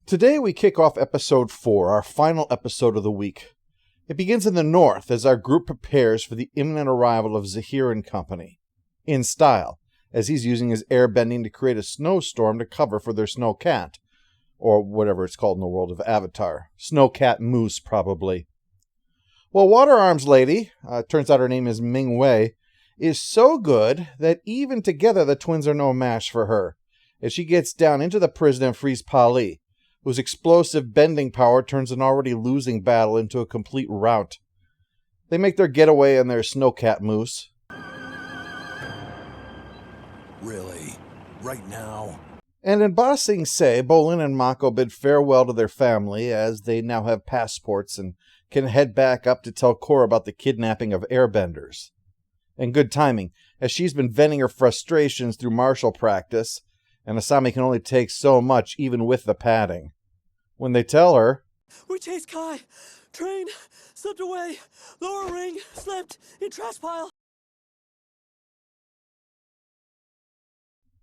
Today we kick off episode 4, our final episode of the week. It begins in the north as our group prepares for the imminent arrival of Zahir and company. In style, as he's using his airbending to create a snowstorm to cover for their snowcat, or whatever it's called in the world of Avatar. Snowcat Moose, probably. Well, Water Arms Lady, turns out her name is Ming Wei, is so good that even together the twins are no match for her, as she gets down into the prison and frees Pali, whose explosive bending power turns an already losing battle into a complete rout. They make their getaway in their snowcat moose. Really? Right now? And in Ba Sing Se, Bolin and Mako bid farewell to their family as they now have passports and can head back up to tell Korra about the kidnapping of Airbenders. And good timing, as she's been venting her frustrations through martial practice, and Asami can only take so much even with the padding. When they tell her, "We chased Kai. Train slipped away. Lower ring slipped in trash pile."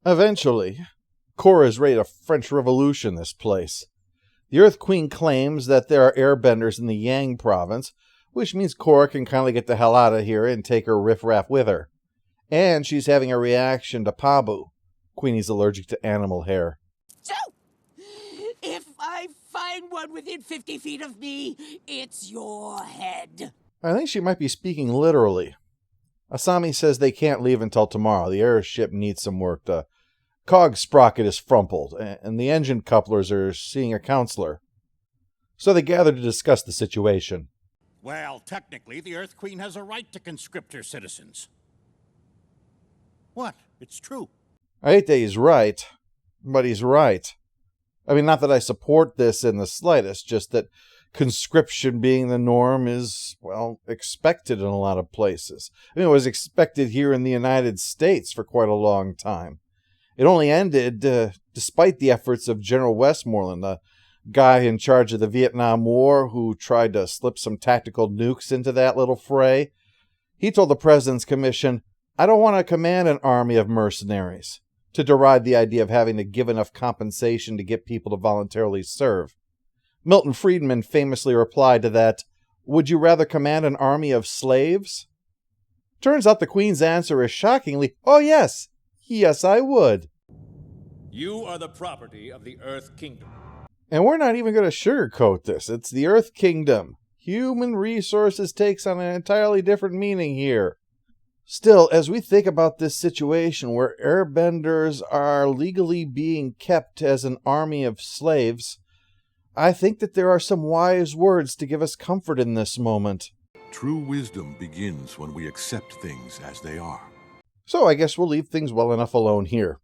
Eventually, Korra's ready to French Revolution this place. The Earth Queen claims that there are airbenders in the Yang province, which means Korra can kindly get the hell out of here and take her riffraff with her. And she's having a reaction to Pabu. Queenie's allergic to animal hair. So, if I find one within 50 feet of me, it's your head. I think she might be speaking literally. Asami says they can't leave until tomorrow. The airship needs some work. The cog sprocket is frumpled, and the engine couplers are seeing a counselor. So they gather to discuss the situation. Well, technically, the Earth Queen has a right to conscript her citizens. What? It's true. I hate that he's right, but he's right. I mean, not that I support this in the slightest, just that conscription being the norm is, well, expected in a lot of places. I mean, it was expected here in the United States for quite a long time. It only ended despite the efforts of General Westmoreland, the guy in charge of the Vietnam War who tried to slip some tactical nukes into that little fray. He told the President's Commission, "I don't want to command an army of mercenaries," to deride the idea of having to give enough compensation to get people to voluntarily serve. Milton Friedman famously replied to that, "Would you rather command an army of slaves?" Turns out the Queen's answer is shockingly, "Oh yes, yes I would." You are the property of the Earth Kingdom. And we're not even going to sugarcoat this. It's the Earth Kingdom. Human resources takes on an entirely different meaning here. Still, as we think about this situation where airbenders are legally being kept as an army of slaves, I think that there are some wise words to give us comfort in this moment. True wisdom begins when we accept things as they are. So I guess we'll leave things well enough alone here.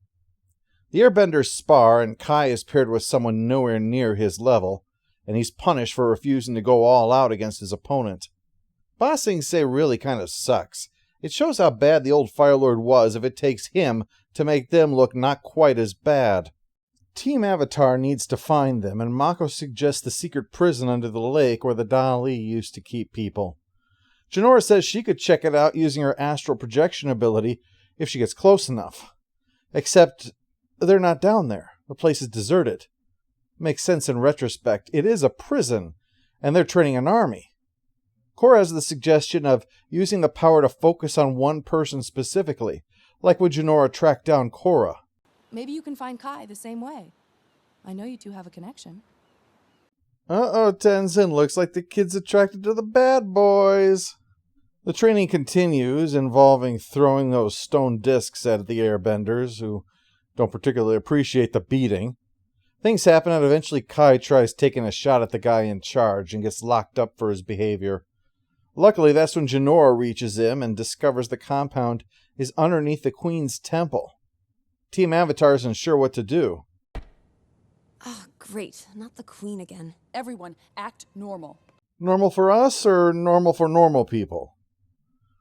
The airbenders spar, and Kai is paired with someone nowhere near his level, and he's punished for refusing to go all out against his opponent. Ba Sing Se really kind of sucks. It shows how bad the old Fire Lord was if it takes him to make them look not quite as bad. Team Avatar needs to find them, and Mako suggests the secret prison under the lake where the Dali used to keep people. Jinora says she could check it out using her astral projection ability if she gets close enough. Except they're not down there. The place is deserted. Makes sense in retrospect. It is a prison, and they're training an army. Korra has the suggestion of using the power to focus on one person specifically, like when Jinora tracked down Korra. Maybe you can find Kai the same way. I know you two have a connection. Uh-oh, Tenzin. Looks like the kid's attracted to the bad boys. The training continues, involving throwing those stone discs at the airbenders, who don't particularly appreciate the beating. Things happen, and eventually Kai tries taking a shot at the guy in charge and gets locked up for his behavior. Luckily, that's when Jinora reaches him and discovers the compound is underneath the Queen's temple. Team Avatar isn't sure what to do. Ah, great. Not the Queen again. Everyone, act normal. Normal for us, or normal for normal people?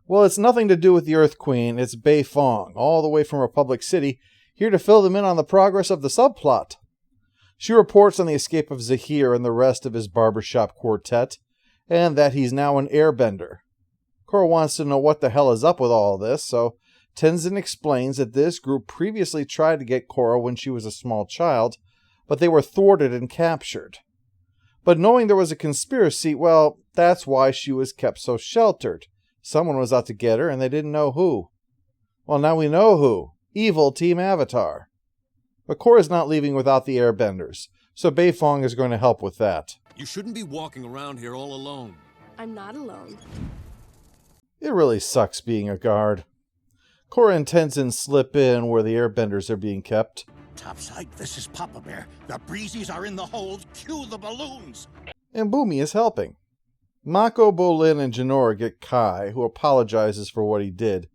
Well, it's nothing to do with the Earth Queen. It's Bei Fong, all the way from Republic City, here to fill them in on the progress of the subplot. She reports on the escape of Zahir and the rest of his barbershop quartet, and that he's now an airbender. Korra wants to know what the hell is up with all this, so Tenzin explains that this group previously tried to get Korra when she was a small child, but they were thwarted and captured. But knowing there was a conspiracy, well, that's why she was kept so sheltered. Someone was out to get her, and they didn't know who. Well, now we know who. Evil Team Avatar. But Korra's not leaving without the Airbenders, so Beifong is going to help with that. You shouldn't be walking around here all alone. I'm not alone. It really sucks being a guard. Korra and Tenzin slip in where the Airbenders are being kept. Topside, this is Papa Bear. The breezies are in the hold. Cue the balloons. And Boomy is helping. Mako, Bolin, and Jinora get Kai, who apologizes for what he did.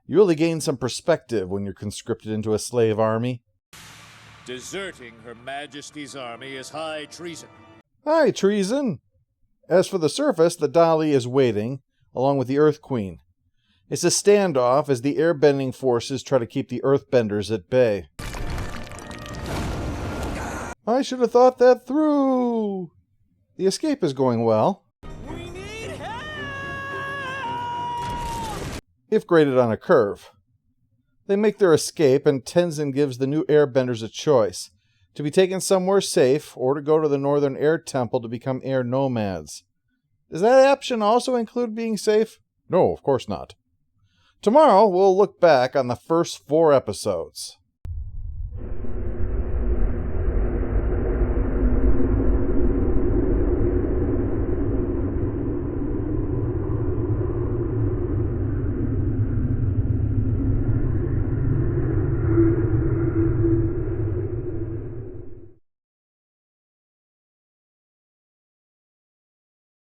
You really gain some perspective when you're conscripted into a slave army. Deserting Her Majesty's army is high treason. High treason! As for the surface, the Dali is waiting, along with the Earth Queen. It's a standoff as the airbending forces try to keep the Earthbenders at bay. I should have thought that through! The escape is going well. We need help! If graded on a curve. They make their escape, and Tenzin gives the new Airbenders a choice. To be taken somewhere safe, or to go to the Northern Air Temple to become air nomads. Does that option also include being safe? No, of course not. Tomorrow, we'll look back on the first 4 episodes.